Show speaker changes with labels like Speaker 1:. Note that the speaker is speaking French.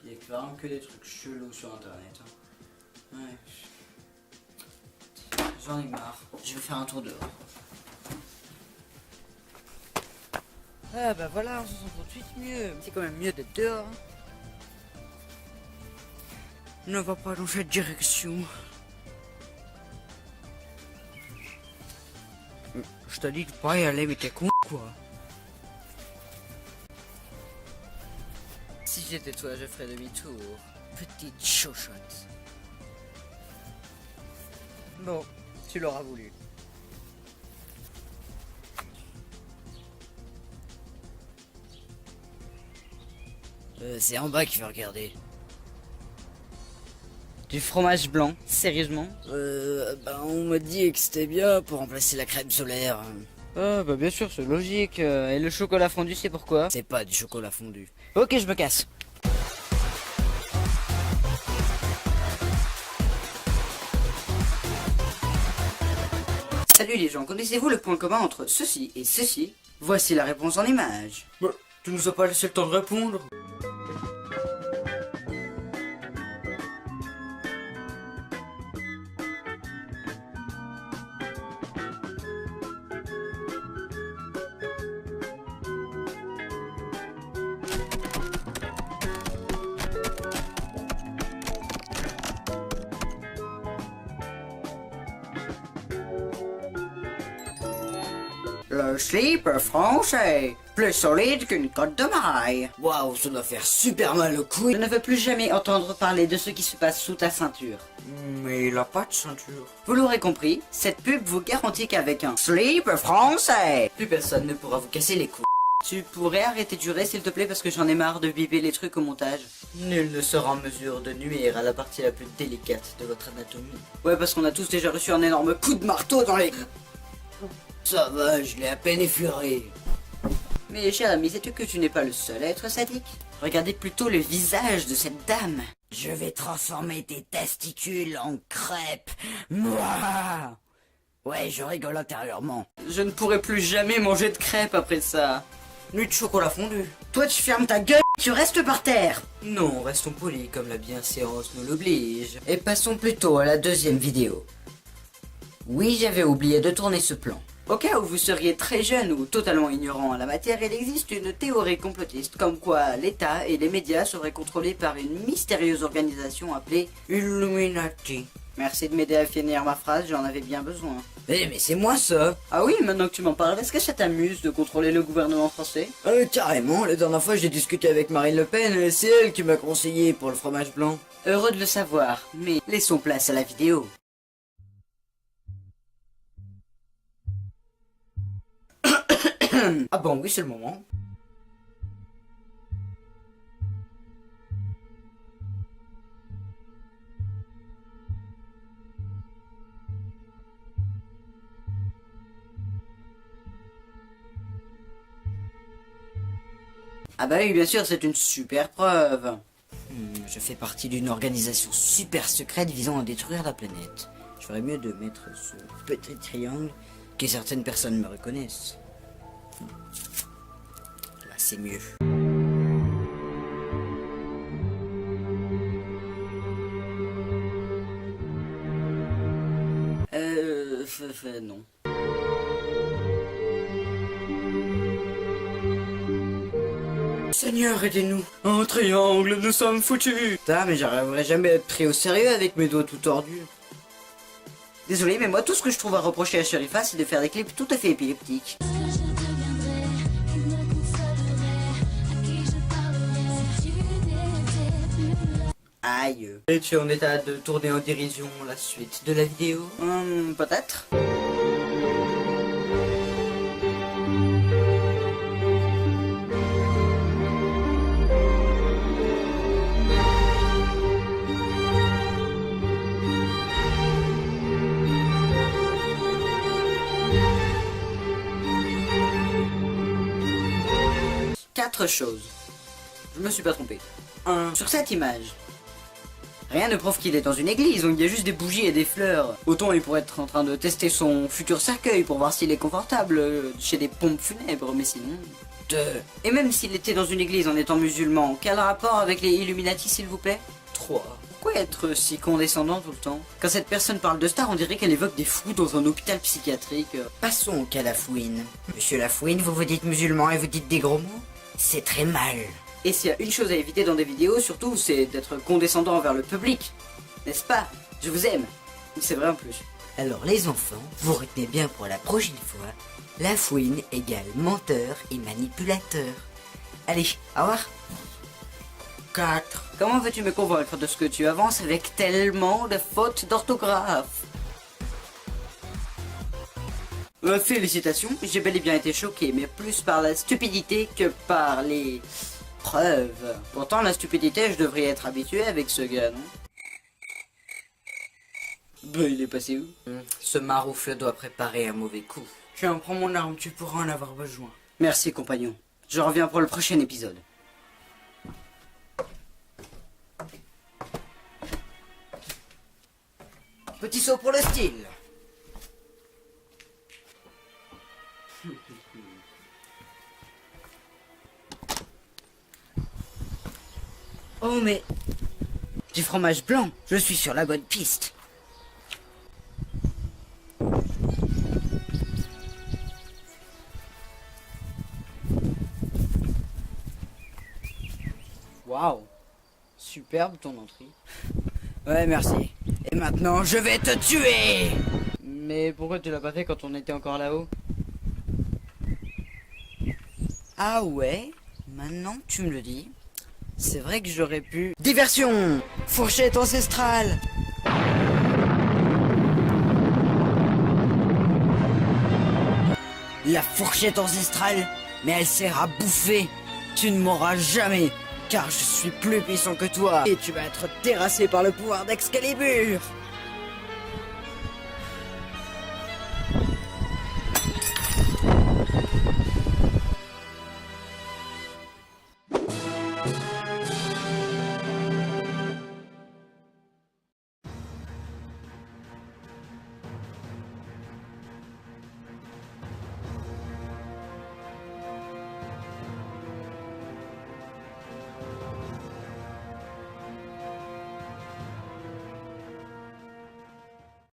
Speaker 1: Il y a vraiment que des trucs chelous sur internet. Hein. Ouais. J'en ai marre. Je vais faire un tour dehors.
Speaker 2: Ah bah voilà, on se sent tout de suite mieux. C'est quand même mieux d'être dehors. Ne va pas dans cette direction. Je te dis de pas y aller, mais t'es con quoi. Si j'étais toi, je ferais demi-tour. Petite chochotte. Bon, tu l'auras voulu. C'est en bas qu'il faut regarder. Du fromage blanc, sérieusement? On m'a dit que c'était bien pour remplacer la crème solaire. Ah bah bien sûr, c'est logique. Et le chocolat fondu, c'est pourquoi? C'est pas du chocolat fondu. Ok, je me casse. Salut les gens, connaissez-vous le point commun entre ceci et ceci? Voici la réponse en images.
Speaker 1: Bah, tu nous as pas laissé le temps de répondre.
Speaker 2: Le slip français, plus solide qu'une côte de maille. Waouh, ça doit faire super mal au cou. Je ne veux plus jamais entendre parler de ce qui se passe sous ta ceinture.
Speaker 1: Mais il a pas de ceinture.
Speaker 2: Vous l'aurez compris, cette pub vous garantit qu'avec un slip français,
Speaker 1: Plus personne ne pourra vous casser les couilles.
Speaker 2: tu pourrais arrêter de jurer s'il te plaît parce que j'en ai marre de biper les trucs au montage.
Speaker 1: Nul ne sera en mesure de nuire à la partie la plus délicate de votre anatomie.
Speaker 2: Ouais, parce qu'on a tous déjà reçu un énorme coup de marteau dans les...
Speaker 1: Ça va, je l'ai à peine effleuré.
Speaker 2: Mais cher ami, sais-tu que tu n'es pas le seul à être sadique? Regardez plutôt le visage de cette dame. Je vais transformer tes testicules en crêpes. Mouah. Ouais, je rigole intérieurement. Je ne pourrai plus jamais manger de crêpes après ça.
Speaker 1: Nuit de chocolat fondu.
Speaker 2: Toi, tu fermes ta gueule, tu restes par terre.
Speaker 1: Non, restons polis comme la bienséance nous l'oblige.
Speaker 2: Et passons plutôt à la deuxième vidéo. Oui, j'avais oublié de tourner ce plan. Au cas où vous seriez très jeune ou totalement ignorant en la matière, il existe une théorie complotiste comme quoi l'État et les médias seraient contrôlés par une mystérieuse organisation appelée
Speaker 1: Illuminati.
Speaker 2: Merci de m'aider à finir ma phrase, j'en avais bien besoin.
Speaker 1: Mais c'est moi ça.
Speaker 2: Ah oui, maintenant que tu m'en parles, est-ce que ça t'amuse de contrôler le gouvernement français?
Speaker 1: Carrément, la dernière fois j'ai discuté avec Marine Le Pen et c'est elle qui m'a conseillé pour le fromage blanc.
Speaker 2: Heureux de le savoir, mais laissons place à la vidéo.
Speaker 1: Ah bon, oui, c'est le moment.
Speaker 2: Ah bah oui, bien sûr, c'est une super preuve.
Speaker 1: Je fais partie d'une organisation super secrète visant à détruire la planète. Je ferais mieux de mettre ce petit triangle que certaines personnes me reconnaissent. Là, c'est mieux.
Speaker 2: Non.
Speaker 1: Seigneur, aidez-nous. Un triangle, nous sommes foutus.
Speaker 2: Putain, mais j'arriverai jamais à être pris au sérieux avec mes doigts tout tordus. Désolé, mais moi, tout ce que je trouve à reprocher à Sherifa, c'est de faire des clips tout à fait épileptiques. Aïe.
Speaker 1: Es-tu en état de tourner en dérision la suite de la vidéo?
Speaker 2: Peut-être. Quatre choses. Je me suis pas trompé. 1. Sur cette image. Rien ne prouve qu'il est dans une église où il y a juste des bougies et des fleurs. Autant il pourrait être en train de tester son futur cercueil pour voir s'il est confortable chez des pompes funèbres, mais sinon...
Speaker 1: honteux.
Speaker 2: Et même s'il était dans une église en étant musulman, quel rapport avec les Illuminati s'il vous plaît?
Speaker 1: 3.
Speaker 2: Pourquoi être si condescendant tout le temps? Quand cette personne parle de stars, on dirait qu'elle évoque des fous dans un hôpital psychiatrique.
Speaker 1: Passons au cas Lafouine. Monsieur Lafouine, vous vous dites musulman et vous dites des gros mots? C'est très mal.
Speaker 2: Et s'il y a une chose à éviter dans des vidéos, surtout, c'est d'être condescendant envers le public. N'est-ce pas? Je vous aime. C'est vrai en plus.
Speaker 1: Alors les enfants, vous retenez bien pour la prochaine fois, Lafouine égale menteur et manipulateur. Allez, au revoir. 4.
Speaker 2: Comment veux-tu me convaincre de ce que tu avances avec tellement de fautes d'orthographe? Félicitations, j'ai bel et bien été choqué, mais plus par la stupidité que par les preuves. Pourtant, la stupidité, je devrais être habitué avec ce gars, non? Il est passé où?
Speaker 1: Ce maroufle doit préparer un mauvais coup. Tiens, prends mon arme, tu pourras en avoir besoin.
Speaker 2: Merci, compagnon. Je reviens pour le prochain épisode.
Speaker 1: Petit saut pour le style.
Speaker 2: Oh mais... Du fromage blanc, je suis sur la bonne piste.
Speaker 1: Waouh. Superbe ton entrée. Ouais, merci. Et maintenant, je vais te tuer.
Speaker 2: Mais pourquoi tu l'as pas fait quand on était encore là-haut?
Speaker 1: Ah ouais? Maintenant que tu me le dis, c'est vrai que j'aurais pu... Diversion! Fourchette ancestrale! La fourchette ancestrale, mais elle sert à bouffer. Tu ne m'auras jamais, car je suis plus puissant que toi. Et tu vas être terrassé par le pouvoir d'Excalibur.